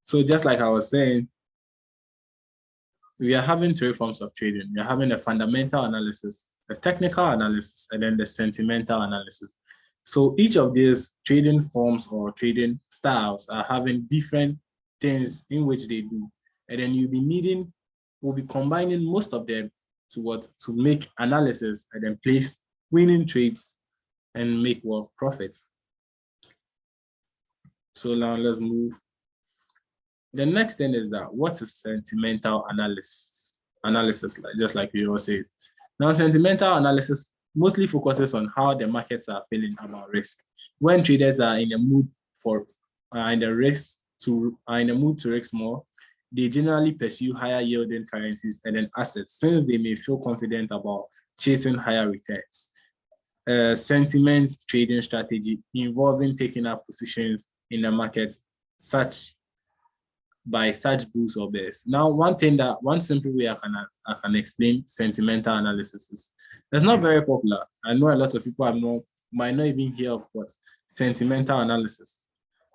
So just like I was saying, we are having three forms of trading. We are having a fundamental analysis, a technical analysis, and then the sentimental analysis. So each of these trading forms or trading styles are having different things in which they do. And then we'll be combining most of them to make analysis and then place winning trades and make profits. So now let's move. The next thing is that what is sentimental analysis? Just like we all say. Now, sentimental analysis mostly focuses on how the markets are feeling about risk. When traders are in the mood in the mood to risk more, they generally pursue higher yielding currencies and then assets, since they may feel confident about chasing higher returns. Sentiment trading strategy involving taking up positions in the market by such bulls or bears. Now, one simple way I can explain sentimental analysis is, it's not very popular. I know a lot of people might not even hear of what sentimental analysis.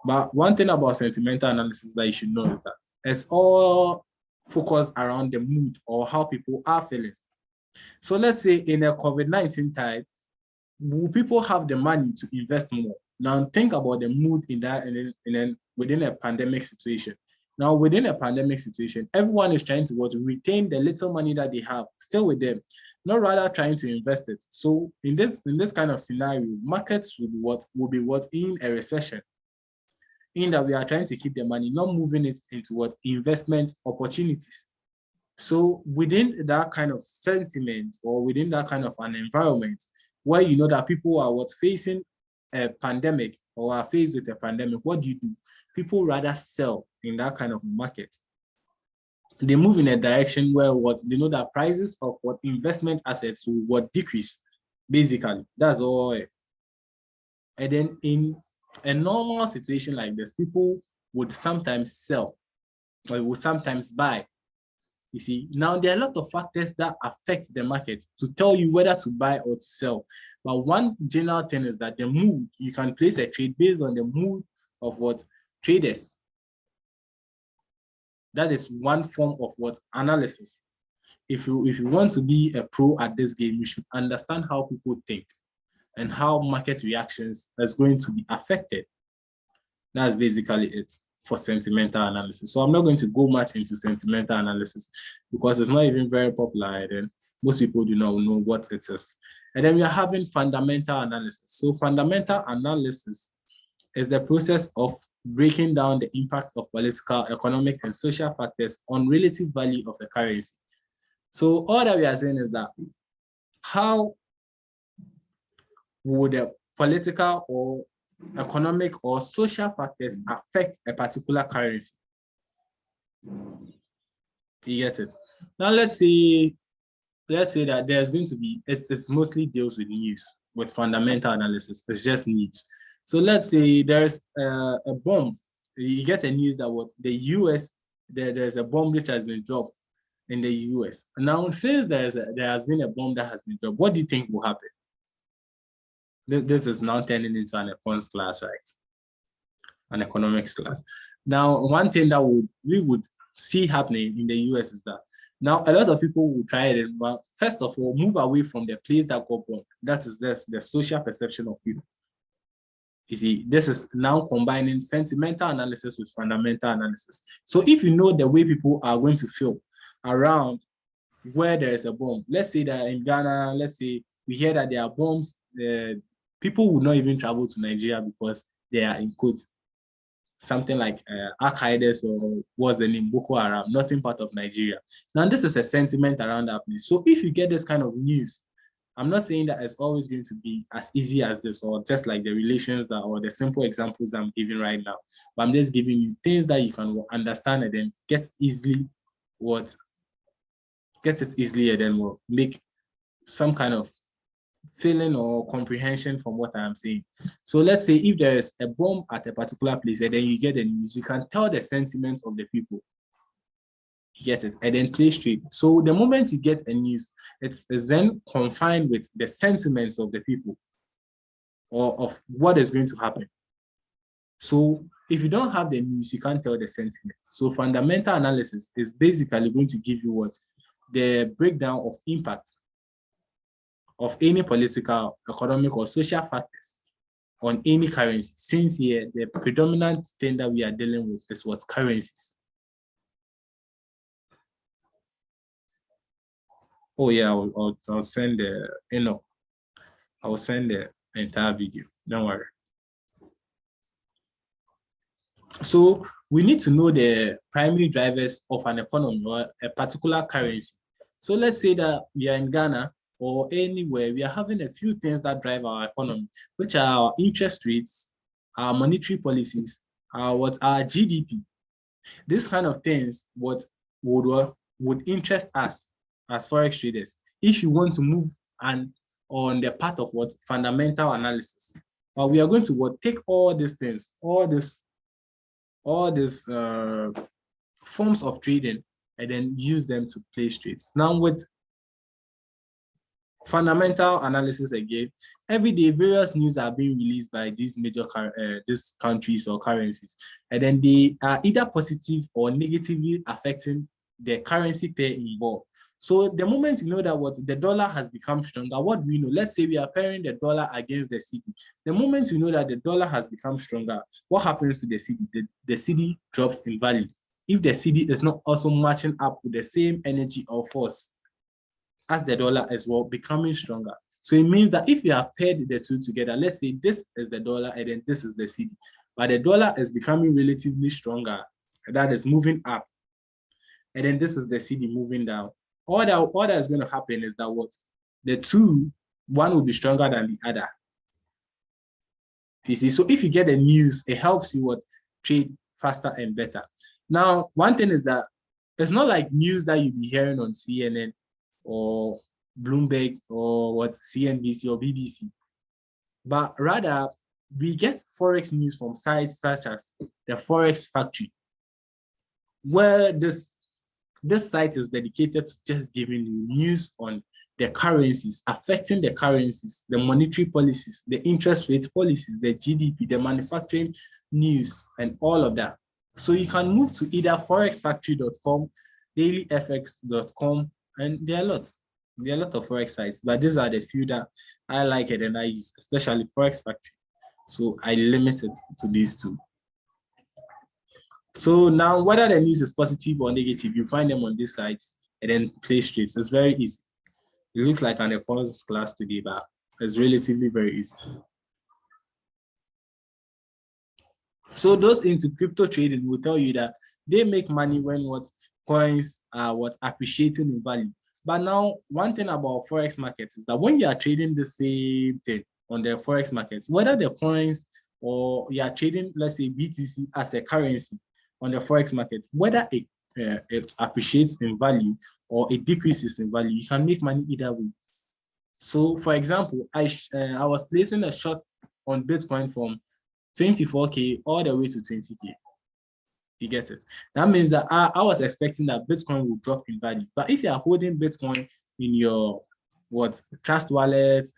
But one thing about sentimental analysis that you should know is that it's all focused around the mood or how people are feeling. So let's say in a COVID-19 time, will people have the money to invest more? Now think about the mood in that, and then within a pandemic situation. Now, within a pandemic situation, everyone is trying to retain the little money that they have still with them, not rather trying to invest it. So in this kind of scenario, markets will be in a recession, in that we are trying to keep the money, not moving it into investment opportunities. So within that kind of sentiment, or within that kind of an environment where you know that people are facing a pandemic or are faced with a pandemic, what do? People rather sell in that kind of market. They move in a direction where they know that prices of investment assets will decrease. Basically, that's all. And then in a normal situation like this, people would sometimes sell or would sometimes buy. You see, now there are a lot of factors that affect the market to tell you whether to buy or to sell. But one general thing is that the mood, you can place a trade based on the mood of traders. That is one form of analysis. If you want to be a pro at this game, you should understand how people think and how market reactions is going to be affected. That's basically it for sentimental analysis. So I'm not going to go much into sentimental analysis because it's not even very popular, and most people do not know what it is. And then we are having fundamental analysis. So fundamental analysis is the process of breaking down the impact of political, economic, and social factors on relative value of a currency. So all that we are saying is that how would the political or economic or social factors affect a particular currency? You get it? Now let's say that there's going to be, it's mostly deals with news, with fundamental analysis. It's just news. So let's say there's a bomb. You get the news that the US, there's a bomb which has been dropped in the US. Now, since there has been a bomb that has been dropped, what do you think will happen? This is now turning into an econs class, right? An economics class. Now, one thing that we would see happening in the US is that now a lot of people will try it, but first of all, move away from the place that got bombed. That is the social perception of people. You see, this is now combining sentimental analysis with fundamental analysis. So if you know the way people are going to feel around where there is a bomb, let's say that in Ghana, let's say we hear that there are bombs, people would not even travel to Nigeria because they are in quotes, something like Al-Qaeda or what's the name, Boko Haram, nothing part of Nigeria. Now, this is a sentiment around that place. So if you get this kind of news, I'm not saying that it's always going to be as easy as this, or just like the relations or the simple examples I'm giving right now, but I'm just giving you things that you can understand and then get it easily and then make some kind of feeling or comprehension from what I'm saying. So let's say if there is a bomb at a particular place and then you get the news, you can tell the sentiment of the people. You get it, and then play straight. So the moment you get a news, it's then confined with the sentiments of the people or of what is going to happen. So if you don't have the news, you can't tell the sentiment. So fundamental analysis is basically going to give you what? The breakdown of impact of any political, economic, or social factors on any currency. Since here, the predominant thing that we are dealing with is what? Currencies. Oh yeah, I'll send the, I'll send the entire video. Don't worry. So we need to know the primary drivers of an economy or a particular currency. So let's say that we are in Ghana or anywhere, we are having a few things that drive our economy, which are our interest rates, our monetary policies, our GDP. These kind of things would interest us as forex traders if you want to move on the path of what? Fundamental analysis. But we are going to take all these things, all these forms of trading, and then use them to place trades. Now with fundamental analysis again, every day various news are being released by these major these countries or currencies, and then they are either positive or negatively affecting the currency pair involved. So the moment you know that what the dollar has become stronger, what do we know? Let's say we are pairing the dollar against the cedi. The moment you know that the dollar has become stronger, what happens to the cedi? The cedi drops in value. If the cedi is not also matching up with the same energy or force as the dollar as well, becoming stronger. So it means that if you have paired the two together, let's say this is the dollar and then this is the cedi, but the dollar is becoming relatively stronger, that is moving up, and then this is the cedi moving down. All that is going to happen is that what? The two, one will be stronger than the other. You see, so if you get the news, it helps you trade faster and better. Now, one thing is that it's not like news that you'll be hearing on CNN or Bloomberg or CNBC or BBC, but rather we get forex news from sites such as the Forex Factory, where this site is dedicated to just giving you news on the currencies, affecting the currencies, the monetary policies, the interest rate policies, the GDP, the manufacturing news, and all of that. So you can move to either forexfactory.com, dailyfx.com, and there are lots. There are a lot of forex sites, but these are the few that I like it and I use, especially Forex Factory. So I limit it to these two. So now, whether the news is positive or negative, you find them on these sites and then place trades. It's very easy. It looks like an economics class today, but it's relatively very easy. So those into crypto trading will tell you that they make money when coins are appreciating in value. But now, one thing about forex markets is that when you are trading the same thing on the forex markets, whether the coins or you are trading, let's say BTC as a currency on the forex market, whether it appreciates in value or it decreases in value, you can make money either way. So, for example, I was placing a short on Bitcoin from 24K all the way to 20K. You get it? That means that I was expecting that Bitcoin will drop in value. But if you are holding Bitcoin in your trust wallet,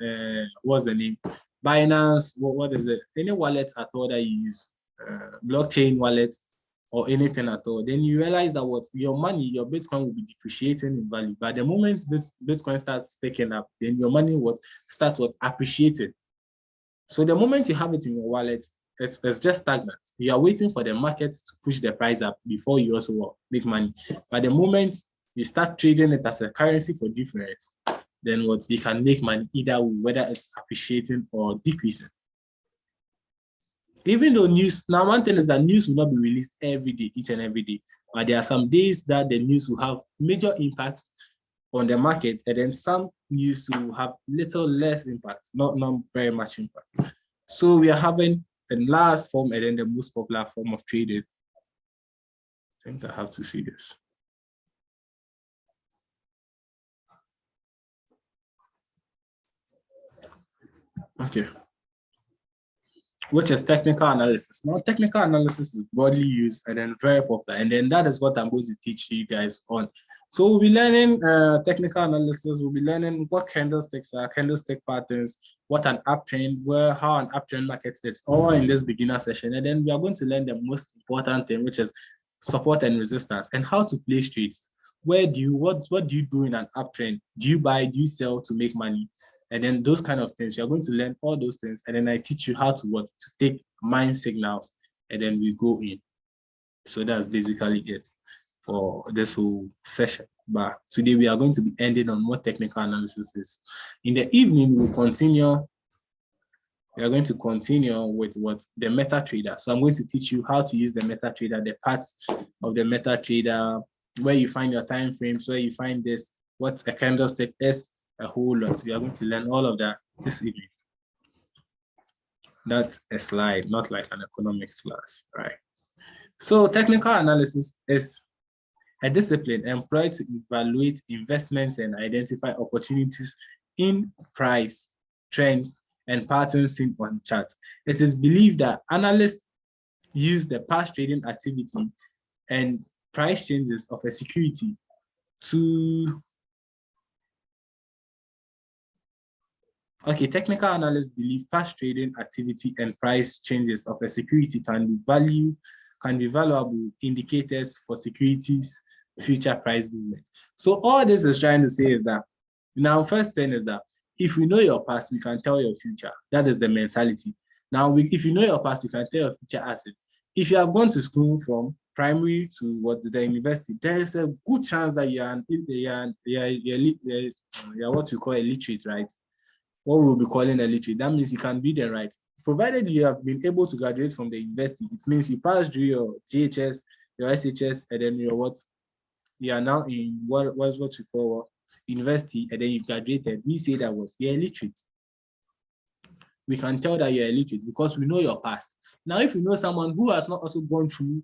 what's the name? Binance, what is it? Any wallet at all that you use, blockchain wallet or anything at all, then you realize that your money, your Bitcoin will be depreciating in value. But the moment Bitcoin starts picking up, then your money starts appreciating. So the moment you have it in your wallet, it's just stagnant. You are waiting for the market to push the price up before you also make money. But the moment you start trading it as a currency for difference, then you can make money either way, whether it's appreciating or decreasing. Even though news, now one thing is that news will not be released every day, each and every day. But there are some days that the news will have major impacts on the market, and then some news will have less impact, not very much impact. So we are having the last form and then the most popular form of trading. I think I have to see this. Okay. Which is technical analysis. Now, technical analysis is broadly used and then very popular. And then that is what I'm going to teach you guys on. So we'll be learning technical analysis. We'll be learning what candlesticks are, candlestick patterns, what an uptrend, how an uptrend market is, all in this beginner session. And then we are going to learn the most important thing, which is support and resistance, and how to place trades. What do you do in an uptrend? Do you buy, do you sell to make money? And then those kind of things. You're going to learn all those things, and then I teach you how to take mind signals, and then we go in. So that's basically it for this whole session. But today we are going to be ending on what technical analysis is. In the evening, we'll continue. We are going to continue with what the MetaTrader. So I'm going to teach you how to use the MetaTrader, the parts of the MetaTrader, where you find your time frames, where you find this, what a candlestick is, a whole lot. We are going to learn all of that this evening. That's a slide, not like an economics class, right? So technical analysis is a discipline employed to evaluate investments and identify opportunities in price, trends, and patterns seen on charts. It is believed that analysts use the past trading activity and price changes of a security to technical analysts believe past trading activity and price changes of a security can be valuable indicators for securities' future price movement. So all this is trying to say is that, now first thing is that if we know your past, we can tell your future. That is the mentality. Now, if you know your past, you can tell your future asset. If you have gone to school from primary to the university, there is a good chance that you're what you call illiterate, right? What we'll be calling illiterate. That means you can read and write. Provided you have been able to graduate from the university, it means you passed through your GHS, your SHS, and then you are now in what you call university, and then you graduated. We say that you're illiterate. We can tell that you're illiterate because we know your past. Now, if you know someone who has not also gone through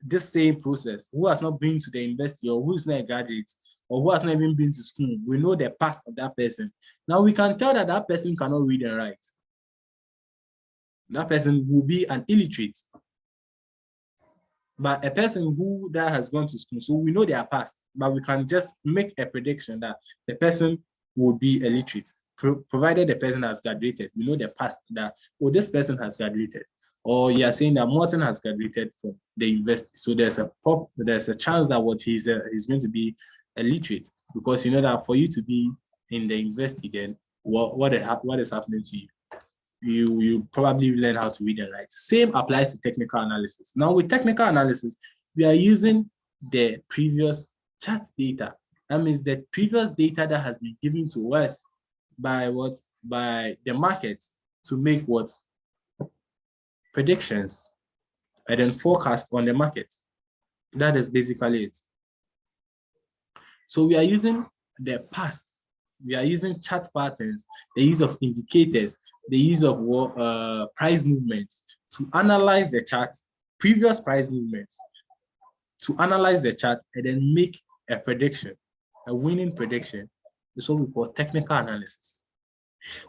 this same process, who has not been to the university, or who's not a graduate, or who has not even been to school, we know the past of that person. Now we can tell that that person cannot read and write. That person will be an illiterate. But a person that has gone to school, so we know their past, but we can just make a prediction that the person will be illiterate, provided the person has graduated. We know the past that, this person has graduated. Or you are saying that Morton has graduated from the university. So there's a chance that he's going to be illiterate, because you know that for you to be in the university, then what is happening to you? You probably learn how to read and write. Same applies to technical analysis. Now with technical analysis, we are using the previous chart data. That means the previous data that has been given to us by the market to make predictions and then forecast on the market. That is basically it. So we are using the past. We are using chart patterns, the use of indicators, the use of price movements to analyze the charts, previous price movements, to analyze the chart and then make a prediction, a winning prediction. This is what we call technical analysis.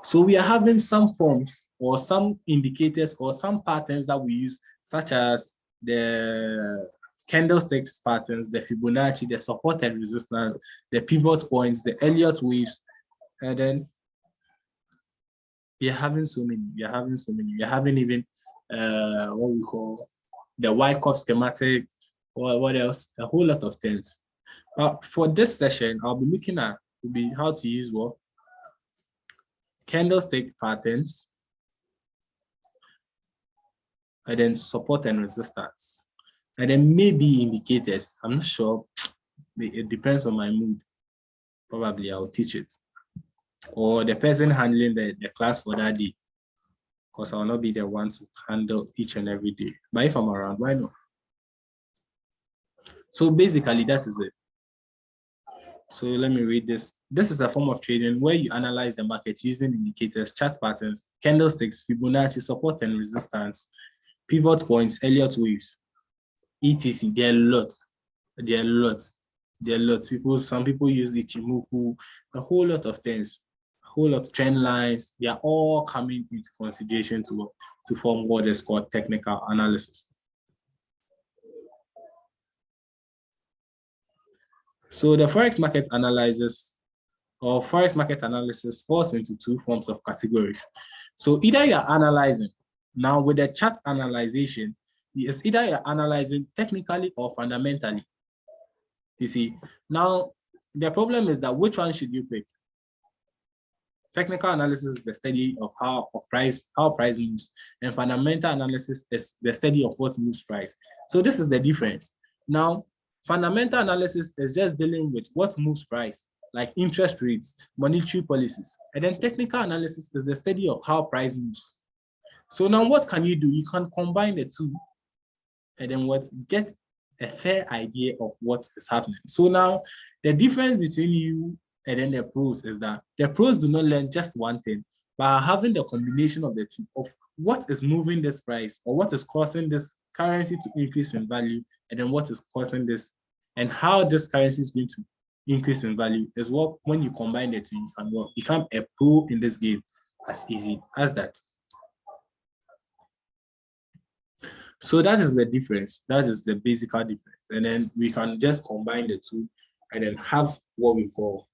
So we are having some forms or some indicators or some patterns that we use, such as the candlesticks patterns, the Fibonacci, the support and resistance, the pivot points, the Elliott waves, and then we are having so many. We are having even what we call the Wyckoff schematic, or what else? A whole lot of things. For this session, I'll be looking at how to use candlestick patterns, and then support and resistance, and then maybe indicators. I'm not sure. It depends on my mood. Probably I'll teach it, or the person handling the class for that day, because I'll not be the one to handle each and every day. But if I'm around, why not? So basically, that is it. So let me read this. This is a form of trading where you analyze the market using indicators, chart patterns, candlesticks, Fibonacci, support and resistance, pivot points, Elliott waves, etc. There are lots. Some people use Ichimoku, a whole lot of things, a whole lot of trend lines. They are all coming into consideration to form what is called technical analysis. So the forex market analyzes or forex market analysis falls into two forms of categories. So either you're analyzing, now with the chart analyzation, it's either you're analyzing technically or fundamentally. You see, now the problem is that which one should you pick? Technical analysis is the study of how price moves, and fundamental analysis is the study of what moves price. So this is the difference. Now, fundamental analysis is just dealing with what moves price, like interest rates, monetary policies. And then technical analysis is the study of how price moves. So now what can you do? You can combine the two and then get a fair idea of what is happening. So now the difference between you and then the pros is that the pros do not learn just one thing, but having the combination of the two of what is moving this price or what is causing this currency to increase in value, and then what is causing this and how this currency is going to increase in value is what, when you combine the two, you can become a pro in this game as easy as that. So that is the difference. That is the basic difference. And then we can just combine the two and then have what we call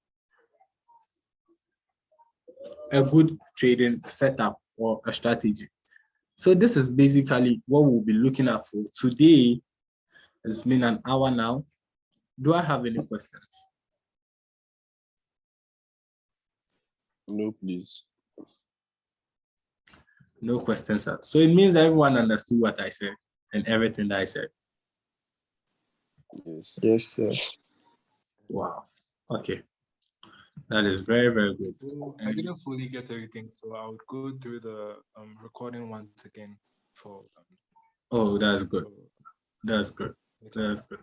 a good trading setup or a strategy. So this is basically what we'll be looking at for today. It's been an hour now. Do I have any questions? No, please. No questions. So it means everyone understood what I said and everything that I said. Yes. Yes, sir. Wow. Okay. That is very, very good. I didn't fully get everything, so I would go through the recording once again for. Oh, that's good. That's good. That's good.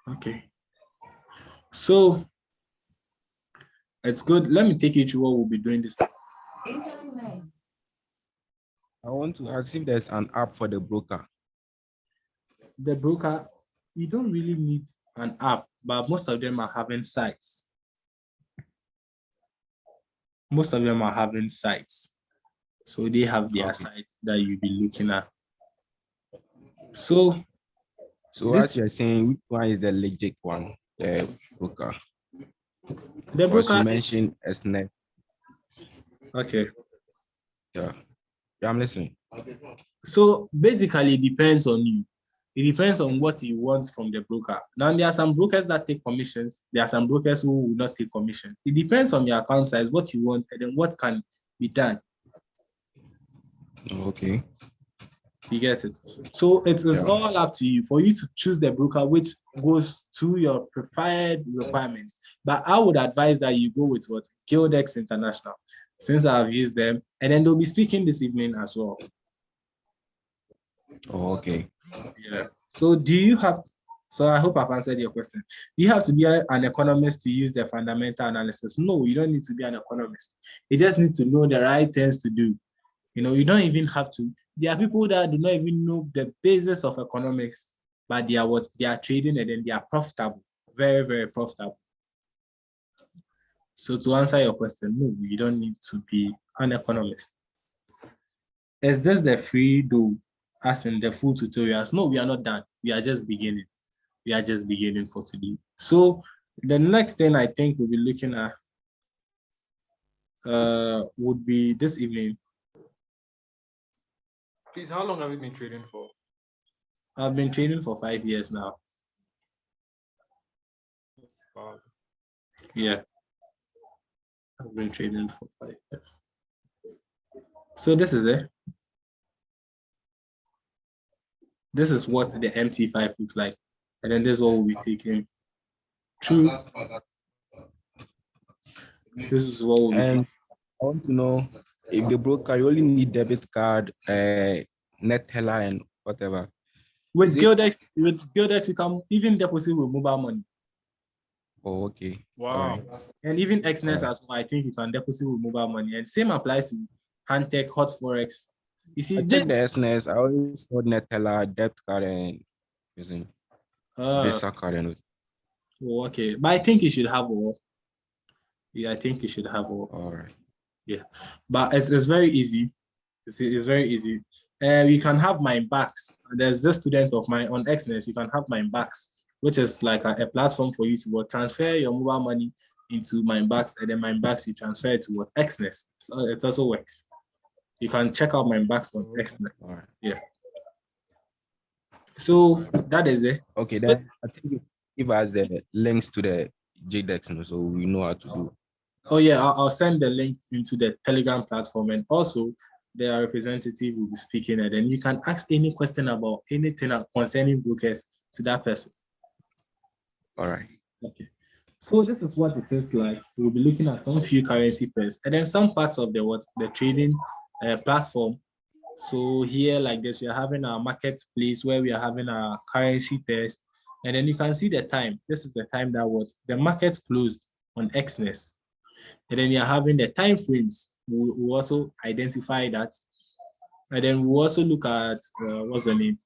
Okay. So it's good. Let me take you through what we'll be doing this time. I want to ask if there's an app for the broker. The broker, you don't really need an app, but most of them are having sites. Most of them are having sites. So they have their sites that you'll be looking at. So what you're saying, which one is the legit one, the broker? The broker you mentioned SNet. Okay. Yeah, I'm listening. So basically, it depends on you. It depends on what you want from the broker. Now, there are some brokers that take commissions. There are some brokers who will not take commission. It depends on your account size, what you want, and then what can be done. Okay. You get it? So it is all up to you for you to choose the broker which goes to your preferred requirements. But I would advise that you go with what? Gildex International, since I've used them. And then they'll be speaking this evening as well. Oh, okay. Yeah. So do you have, so I hope I've answered your question. Do you have to be an economist to use the fundamental analysis? No, you don't need to be an economist. You just need to know the right things to do. You know, you don't even have to. There are people that do not even know the basis of economics, but they are trading and then they are profitable, very, very profitable. So to answer your question, no, you don't need to be an economist. Is this the free do, as in the full tutorials? No, we are not done. We are just beginning. We are just beginning for today. So the next thing I think we'll be looking at would be this evening. Please, how long have you been trading for? I've been trading for 5 years now. Wow. Yeah. I've been trading for 5 years. So this is it. This is what the MT5 looks like. And then this is what we'll be taking through. This is what we'll be taking. I want to know if the broker, you only need debit card, net teller, and whatever. With Gildex, you can even deposit with mobile money. Oh, okay. Wow. Right. And even XNES as well, I think you can deposit with mobile money. And same applies to Handtech, Hot Forex. You see, I checked the SNS. I always saw net teller, debit card, and using Visa card. And oh, okay, but I think you should have all. Yeah, I think you should have all. All right. Yeah, but it's very easy. It's very easy. You can have my backs. There's this student of mine on XNES. You can have my backs, which is like a platform for you to transfer your mobile money into Mindbox, and then Mindbox you transfer it to what Xness. So it also works. You can check out Mindbox on Xness. All right. Yeah. So that is it. Okay, So, then I think you give us the links to the JDEX, so we know how to do. oh yeah, I'll send the link into the Telegram platform, and also their representative will be speaking, and then you can ask any question about anything concerning brokers to that person. All right. Okay. So this is what it is like. We'll be looking at some few currency pairs, and then some parts of the trading platform. So here, like this, we are having our marketplace where we are having our currency pairs, and then you can see the time. This is the time that the market closed on Xness, and then you're having the time frames. We'll also identify that, and then we'll also look at what's the name.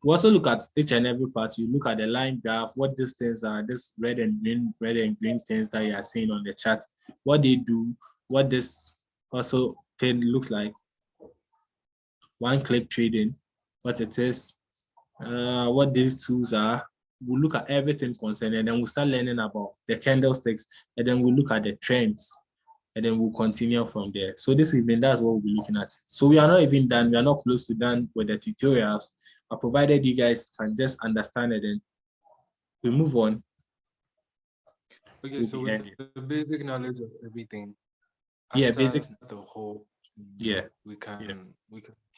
We also look at each and every part. You look at the line graph, what these things are, this red and green things that you are seeing on the chart, what they do, what this also thing looks like. One-click trading, what it is, what these tools are. We'll look at everything concerning, and then we'll start learning about the candlesticks, and then we'll look at the trends, and then we'll continue from there. So this evening, that's what we'll be looking at. So we are not even done. We are not close to done with the tutorials, provided you guys can just understand it, and we move on. Okay, so with the basic knowledge of everything, yeah, basic the whole, yeah, we can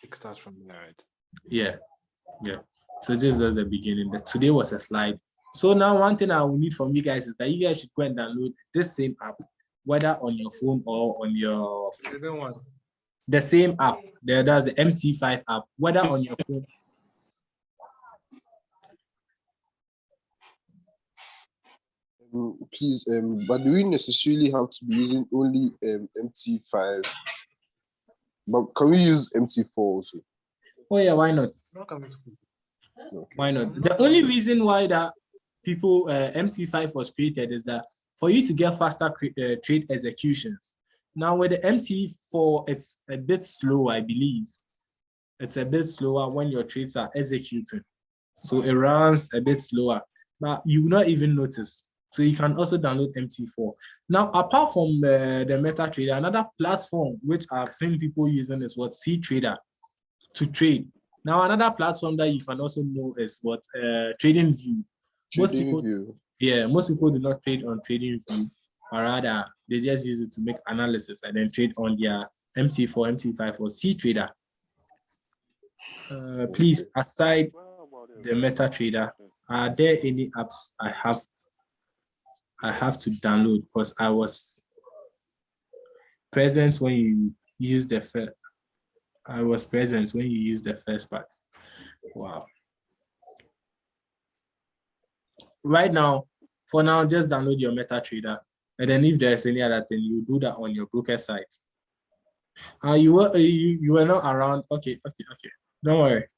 kickstart from there, right? Yeah. So this was the beginning. Today was a slide. So now one thing I will need from you guys is that you guys should go and download this same app, whether on your phone or on your the same app. That's the MT5 app, whether on your phone. Please, but do we necessarily have to be using only MT5? But can we use MT4 also? Oh yeah, why not? Okay. Why not? The only reason why that people MT5 was created is that for you to get faster trade executions. Now with the MT4, it's a bit slow, I believe. It's a bit slower when your trades are executing. So it runs a bit slower, but you will not even notice. So you can also download MT4. Now, apart from the MetaTrader, another platform which I've seen people using is what CTrader to trade. Now, another platform that you can also know is what TradingView. Most people do not trade on TradingView, but rather they just use it to make analysis and then trade on their MT4, MT5, or CTrader. Please, aside the MetaTrader, are there any apps I have to download? Because I was present when you used the first. I was present when you used the first part. Wow. Right now, for now, just download your MetaTrader, and then if there's any other thing, you do that on your broker site. You were not around. Okay. Don't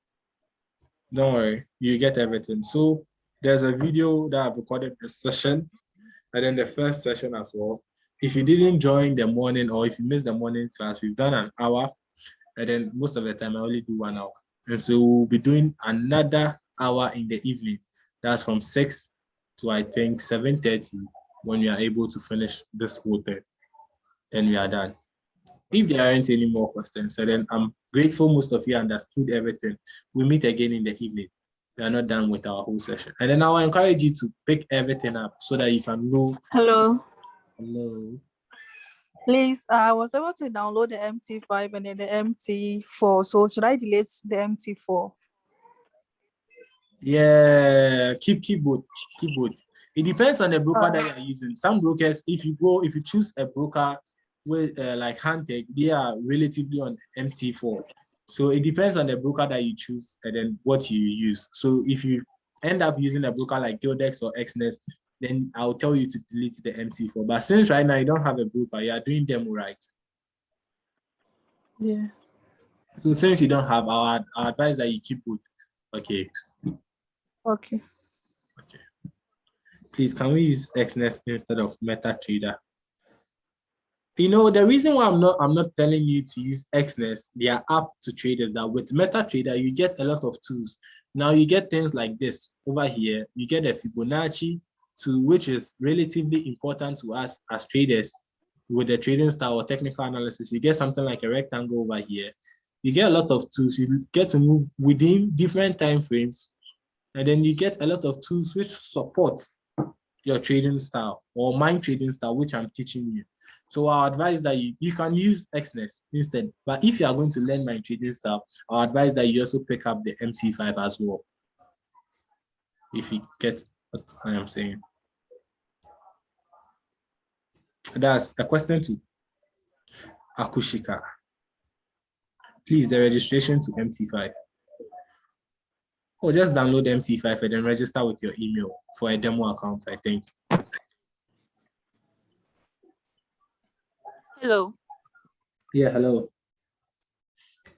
worry. You get everything. So there's a video that I've recorded this session, and then the first session as well. If you didn't join the morning, or if you missed the morning class, we've done an hour, and then most of the time I only do 1 hour. And so we'll be doing another hour in the evening. That's from 6 to I think 7:30 when we are able to finish this whole thing. Then we are done. If there aren't any more questions, so then I'm grateful most of you understood everything. We meet again in the evening. We are not done with our whole session. And then I'll encourage you to pick everything up so that you can know. Hello. Hello. Please, I was able to download the MT5 and then the MT4. So should I delete the MT4? Yeah, keep both. It depends on the broker that you're using. Some brokers, if you choose a broker with like Handtech, they are relatively on MT4. So it depends on the broker that you choose and then what you use. So if you end up using a broker like Gildex or Xness, then I'll tell you to delete the MT4. But since right now you don't have a broker, you are doing demo, right? Yeah. So since you don't have, our advice that you keep both. Okay. Please, can we use Xness instead of MetaTrader? You know, the reason why I'm not telling you to use Xness, their app to trade, is that with MetaTrader, you get a lot of tools. Now you get things like this over here. You get a Fibonacci, to which is relatively important to us as traders with the trading style or technical analysis. You get something like a rectangle over here. You get a lot of tools. You get to move within different time frames, and then you get a lot of tools which support your trading style or my trading style, which I'm teaching you. So I advise that you can use XNES instead. But if you are going to learn my trading style, I advise that you also pick up the MT5 as well. If you get what I am saying. That's a question to Akushika. Please, the registration to MT5. Or just download MT5 and then register with your email for a demo account, I think. Hello. Yeah, hello.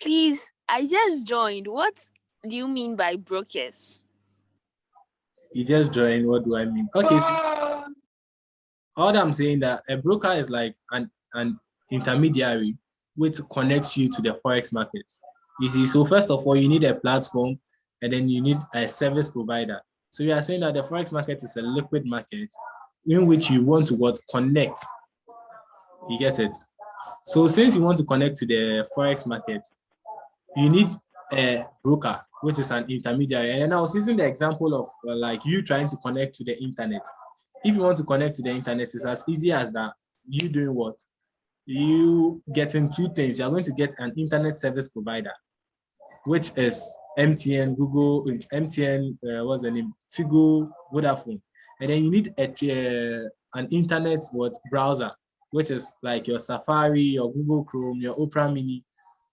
Please, I just joined. What do you mean by brokers? You just joined. What do I mean? Okay, so all I'm saying that a broker is like an intermediary which connects you to the forex market. You see, so first of all, you need a platform, and then you need a service provider. So we are saying that the forex market is a liquid market in which you want to connect. You get it? So since you want to connect to the forex market, you need a broker, which is an intermediary. And I was using the example of like you trying to connect to the internet. If you want to connect to the internet, it's as easy as that. You doing what? You getting two things. You're going to get an internet service provider, which is MTN, Google, MTN, what's the name? Tigo, Vodafone. And then you need an internet browser, which is like your Safari, your Google Chrome, your Opera Mini,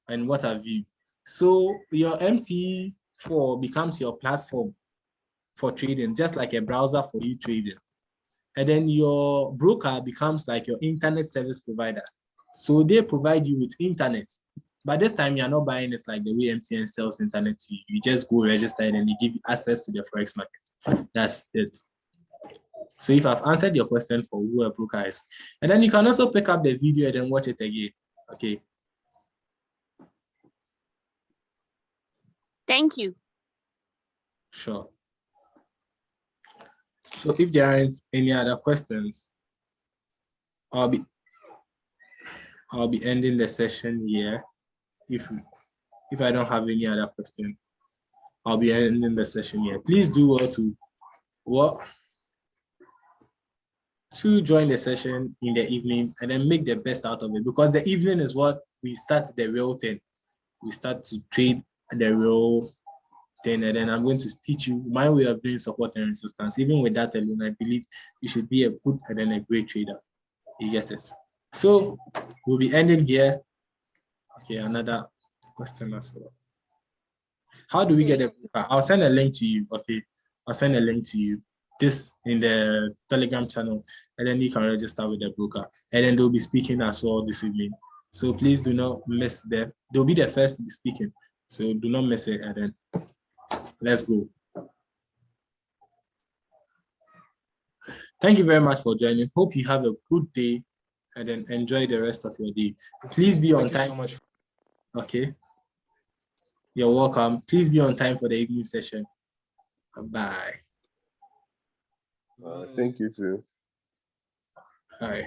and what have you. So your MT4 becomes your platform for trading, just like a browser for you trading. And then your broker becomes like your internet service provider. So they provide you with internet. But this time you're not buying it like the way MTN sells internet to you. You just go register and then they give you access to the forex market. That's it. So if I've answered your question for who a broker is, and then you can also pick up the video and then watch it again. Okay. Thank you. Sure. So if there aren't any other questions, I'll be ending the session here. If I don't have any other question, I'll be ending the session here. Please do well to join the session in the evening and then make the best out of it, because the evening is what we start the real thing. We start to trade the real thing, and then I'm going to teach you my way of doing support and resistance. Even with that alone, I believe you should be a good and then a great trader. You get it? So we'll be ending here. Okay, another question as well. How do we get a broker? I'll send a link to you. Okay, I'll send a link to you. This in the Telegram channel, and then you can register with the broker. And then they'll be speaking as well this evening. So please do not miss them. They'll be the first to be speaking. So do not miss it. And then let's go. Thank you very much for joining. Hope you have a good day and then enjoy the rest of your day. Please be on time. Thank you so much. Okay. You're welcome. Please be on time for the evening session. Bye. Thank you too. All right.